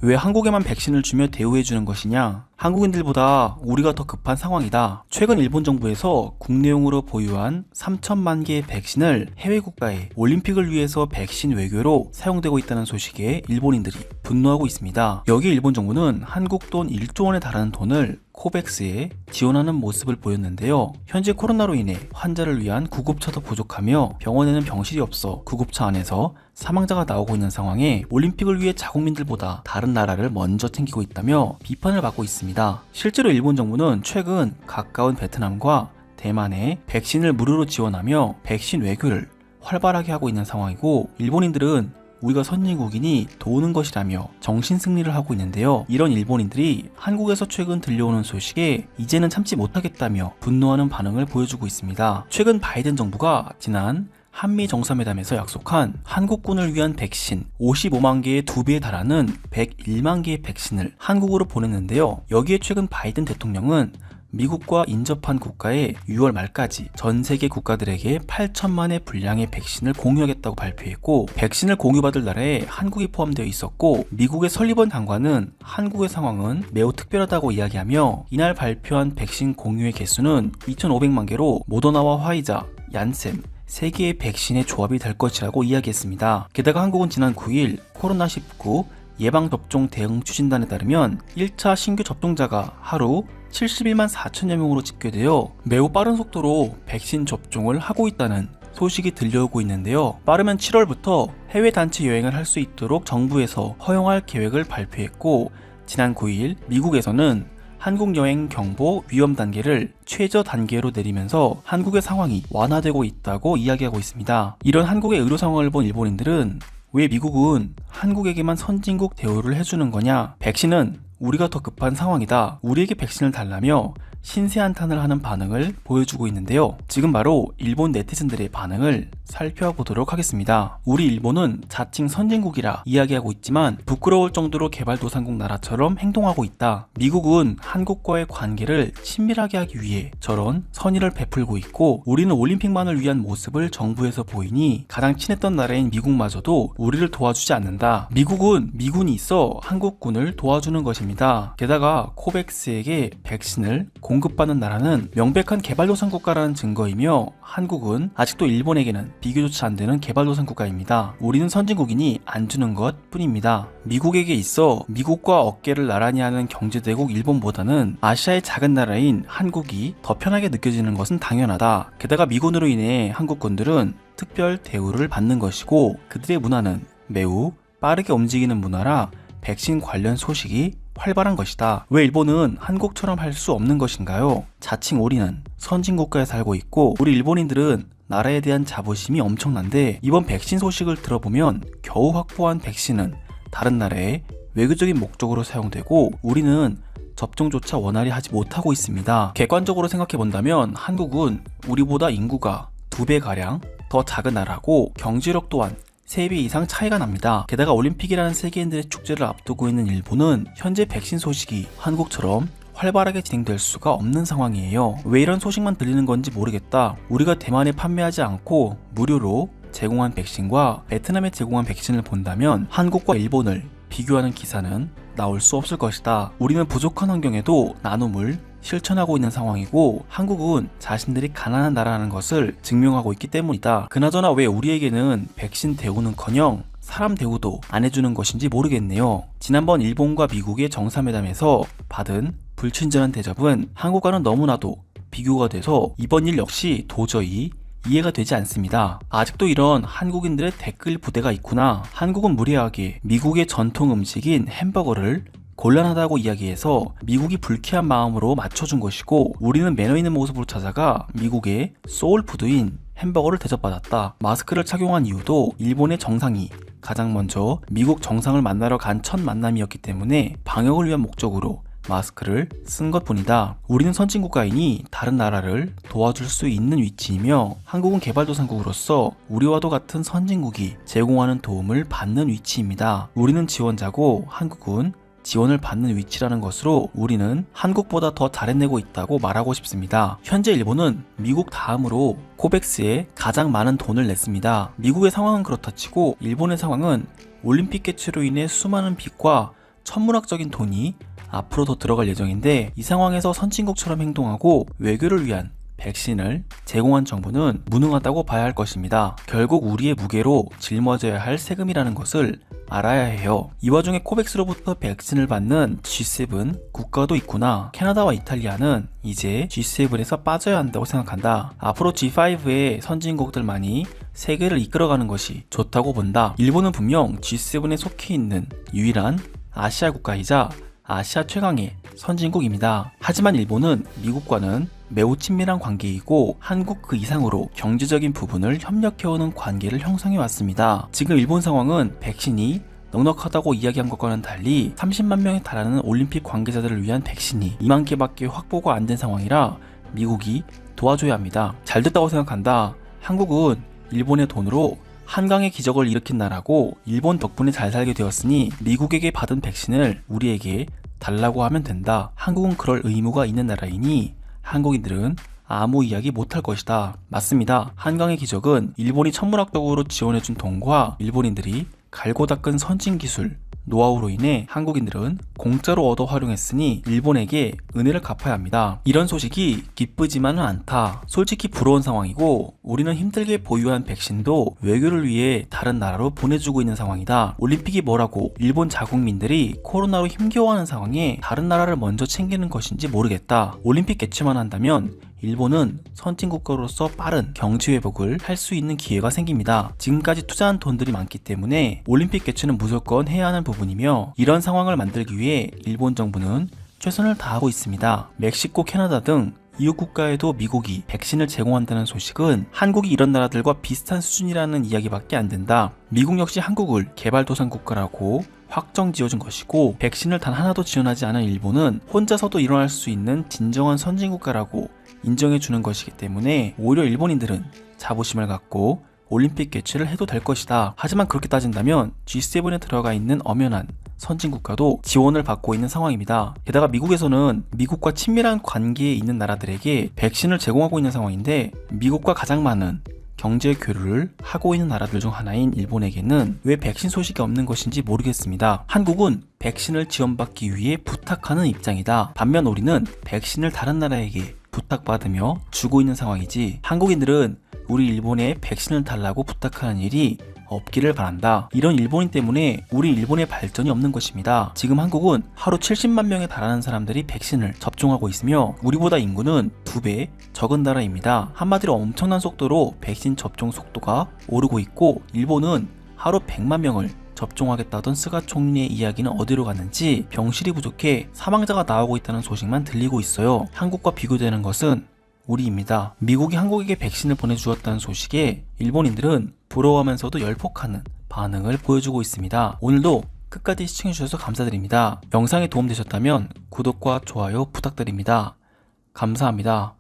왜 한국에만 백신을 주며 대우해주는 것이냐? 한국인들보다 우리가 더 급한 상황이다. 최근 일본 정부에서 국내용으로 보유한 3천만 개의 백신을 해외 국가에 올림픽을 위해서 백신 외교로 사용되고 있다는 소식에 일본인들이 분노하고 있습니다. 여기에 일본 정부는 한국 돈 1조 원에 달하는 돈을 코백스에 지원하는 모습을 보였는데요. 현재 코로나로 인해 환자를 위한 구급차도 부족하며 병원에는 병실이 없어 구급차 안에서 사망자가 나오고 있는 상황에 올림픽을 위해 자국민들보다 다른 나라를 먼저 챙기고 있다며 비판을 받고 있습니다. 실제로 일본 정부는 최근 가까운 베트남과 대만에 백신을 무료로 지원하며 백신 외교를 활발하게 하고 있는 상황이고, 일본인들은 우리가 선진국이니 도우는 것이라며 정신승리를 하고 있는데요. 이런 일본인들이 한국에서 최근 들려오는 소식에 이제는 참지 못하겠다며 분노하는 반응을 보여주고 있습니다. 최근 바이든 정부가 지난 한미 정상회담에서 약속한 한국군을 위한 백신 55만 개의 2배에 달하는 101만 개의 백신을 한국으로 보냈는데요. 여기에 최근 바이든 대통령은 미국과 인접한 국가에 6월 말까지 전 세계 국가들에게 8천만의 분량의 백신을 공유하겠다고 발표했고, 백신을 공유받을 나라에 한국이 포함되어 있었고, 미국의 설리번 장관은 한국의 상황은 매우 특별하다고 이야기하며 이날 발표한 백신 공유의 개수는 2,500만 개로 모더나와 화이자, 얀센 3개의 백신의 조합이 될 것이라고 이야기했습니다. 게다가 한국은 지난 9일 코로나19 예방접종 대응 추진단에 따르면 1차 신규 접종자가 하루 71만 4천여 명으로 집계되어 매우 빠른 속도로 백신 접종을 하고 있다는 소식이 들려오고 있는데요. 빠르면 7월부터 해외 단체 여행을 할 수 있도록 정부에서 허용할 계획을 발표했고, 지난 9일 미국에서는 한국 여행 경보 위험 단계를 최저 단계로 내리면서 한국의 상황이 완화되고 있다고 이야기하고 있습니다. 이런 한국의 의료 상황을 본 일본인들은 왜 미국은 한국에게만 선진국 대우를 해주는 거냐? 백신은 우리가 더 급한 상황이다. 우리에게 백신을 달라며 신세한탄을 하는 반응을 보여주고 있는데요. 지금 바로 일본 네티즌들의 반응을 살펴보도록 하겠습니다. 우리 일본은 자칭 선진국이라 이야기하고 있지만 부끄러울 정도로 개발도상국 나라처럼 행동하고 있다. 미국은 한국과의 관계를 친밀하게 하기 위해 저런 선의를 베풀고 있고, 우리는 올림픽만을 위한 모습을 정부에서 보이니 가장 친했던 나라인 미국마저도 우리를 도와주지 않는다. 미국은 미군이 있어 한국군을 도와주는 것입니다. 게다가 코백스에게 백신을 공급받는 나라는 명백한 개발도상 국가라는 증거이며, 한국은 아직도 일본에게는 비교조차 안 되는 개발도상 국가입니다. 우리는 선진국이니 안 주는 것 뿐입니다. 미국에게 있어 미국과 어깨를 나란히 하는 경제대국 일본보다는 아시아의 작은 나라인 한국이 더 편하게 느껴지는 것은 당연하다. 게다가 미군으로 인해 한국군들은 특별 대우를 받는 것이고, 그들의 문화는 매우 빠르게 움직이는 문화라 백신 관련 소식이 활발한 것이다. 왜 일본은 한국처럼 할 수 없는 것인가요? 자칭 우리는 선진국가에 살고 있고 우리 일본인들은 나라에 대한 자부심이 엄청난데, 이번 백신 소식을 들어보면 겨우 확보한 백신은 다른 나라에 외교적인 목적으로 사용되고 우리는 접종조차 원활히 하지 못하고 있습니다. 객관적으로 생각해본다면 한국은 우리보다 인구가 2배가량 더 작은 나라고 경제력 또한 3배 이상 차이가 납니다. 게다가 올림픽이라는 세계인들의 축제를 앞두고 있는 일본은 현재 백신 소식이 한국처럼 활발하게 진행될 수가 없는 상황이에요. 왜 이런 소식만 들리는 건지 모르겠다. 우리가 대만에 판매하지 않고 무료로 제공한 백신과 베트남에 제공한 백신을 본다면 한국과 일본을 비교하는 기사는 나올 수 없을 것이다. 우리는 부족한 환경에도 나눔을 실천하고 있는 상황이고, 한국은 자신들이 가난한 나라라는 것을 증명하고 있기 때문이다. 그나저나 왜 우리에게는 백신 대우는커녕 사람 대우도 안 해주는 것인지 모르겠네요. 지난번 일본과 미국의 정상회담에서 받은 불친절한 대접은 한국과는 너무나도 비교가 돼서 이번 일 역시 도저히 이해가 되지 않습니다. 아직도 이런 한국인들의 댓글 부대가 있구나. 한국은 무례하게 미국의 전통 음식인 햄버거를 곤란하다고 이야기해서 미국이 불쾌한 마음으로 맞춰준 것이고, 우리는 매너 있는 모습으로 찾아가 미국의 소울푸드인 햄버거를 대접받았다. 마스크를 착용한 이유도 일본의 정상이 가장 먼저 미국 정상을 만나러 간 첫 만남이었기 때문에 방역을 위한 목적으로 마스크를 쓴 것뿐이다. 우리는 선진국가이니 다른 나라를 도와줄 수 있는 위치이며, 한국은 개발도상국으로서 우리와도 같은 선진국이 제공하는 도움을 받는 위치입니다. 우리는 지원자고 한국은 지원을 받는 위치라는 것으로 우리는 한국보다 더 잘해내고 있다고 말하고 싶습니다. 현재 일본은 미국 다음으로 코백스에 가장 많은 돈을 냈습니다. 미국의 상황은 그렇다 치고 일본의 상황은 올림픽 개최로 인해 수많은 빚과 천문학적인 돈이 앞으로 더 들어갈 예정인데, 이 상황에서 선진국처럼 행동하고 외교를 위한 백신을 제공한 정부는 무능하다고 봐야 할 것입니다. 결국 우리의 무게로 짊어져야 할 세금이라는 것을 알아야 해요. 이 와중에 코백스로부터 백신을 받는 G7 국가도 있구나. 캐나다와 이탈리아는 이제 G7에서 빠져야 한다고 생각한다. 앞으로 G5의 선진국들만이 세계를 이끌어가는 것이 좋다고 본다. 일본은 분명 G7에 속해 있는 유일한 아시아 국가이자 아시아 최강의 선진국입니다. 하지만 일본은 미국과는 매우 친밀한 관계이고 한국 그 이상으로 경제적인 부분을 협력해오는 관계를 형성해 왔습니다. 지금 일본 상황은 백신이 넉넉하다고 이야기한 것과는 달리 30만 명에 달하는 올림픽 관계자들을 위한 백신이 2만 개밖에 확보가 안 된 상황이라 미국이 도와줘야 합니다. 잘 됐다고 생각한다. 한국은 일본의 돈으로 한강의 기적을 일으킨 나라고 일본 덕분에 잘 살게 되었으니 미국에게 받은 백신을 우리에게 달라고 하면 된다. 한국은 그럴 의무가 있는 나라이니 한국인들은 아무 이야기 못할 것이다. 맞습니다. 한강의 기적은 일본이 천문학적으로 지원해준 돈과 일본인들이 갈고 닦은 선진기술, 노하우로 인해 한국인들은 공짜로 얻어 활용했으니 일본에게 은혜를 갚아야 합니다. 이런 소식이 기쁘지만은 않다. 솔직히 부러운 상황이고 우리는 힘들게 보유한 백신도 외교를 위해 다른 나라로 보내주고 있는 상황이다. 올림픽이 뭐라고 일본 자국민들이 코로나로 힘겨워하는 상황에 다른 나라를 먼저 챙기는 것인지 모르겠다. 올림픽 개최만 한다면 일본은 선진국가로서 빠른 경제 회복을 할 수 있는 기회가 생깁니다. 지금까지 투자한 돈들이 많기 때문에 올림픽 개최는 무조건 해야 하는 부분이며, 이런 상황을 만들기 위해 일본 정부는 최선을 다하고 있습니다. 멕시코, 캐나다 등 이웃 국가에도 미국이 백신을 제공한다는 소식은 한국이 이런 나라들과 비슷한 수준이라는 이야기밖에 안 된다. 미국 역시 한국을 개발도상국가라고 확정 지어준 것이고, 백신을 단 하나도 지원하지 않은 일본은 혼자서도 일어날 수 있는 진정한 선진국가라고 인정해주는 것이기 때문에 오히려 일본인들은 자부심을 갖고 올림픽 개최를 해도 될 것이다. 하지만 그렇게 따진다면 G7에 들어가 있는 엄연한 선진국가도 지원을 받고 있는 상황입니다. 게다가 미국에서는 미국과 친밀한 관계에 있는 나라들에게 백신을 제공하고 있는 상황인데, 미국과 가장 많은 경제 교류를 하고 있는 나라들 중 하나인 일본에게는 왜 백신 소식이 없는 것인지 모르겠습니다. 한국은 백신을 지원받기 위해 부탁하는 입장이다. 반면 우리는 백신을 다른 나라에게 부탁받으며 주고 있는 상황이지, 한국인들은 우리 일본에 백신을 달라고 부탁하는 일이 없기를 바란다. 이런 일본인 때문에 우리 일본의 발전이 없는 것입니다. 지금 한국은 하루 70만 명에 달하는 사람들이 백신을 접종하고 있으며 우리보다 인구는 2배 적은 나라입니다. 한마디로 엄청난 속도로 백신 접종 속도가 오르고 있고, 일본은 하루 100만 명을 접종하겠다던 스가 총리의 이야기는 어디로 갔는지 병실이 부족해 사망자가 나오고 있다는 소식만 들리고 있어요. 한국과 비교되는 것은 우리입니다. 미국이 한국에게 백신을 보내주었다는 소식에 일본인들은 부러워하면서도 열폭하는 반응을 보여주고 있습니다. 오늘도 끝까지 시청해주셔서 감사드립니다. 영상이 도움되셨다면 구독과 좋아요 부탁드립니다. 감사합니다.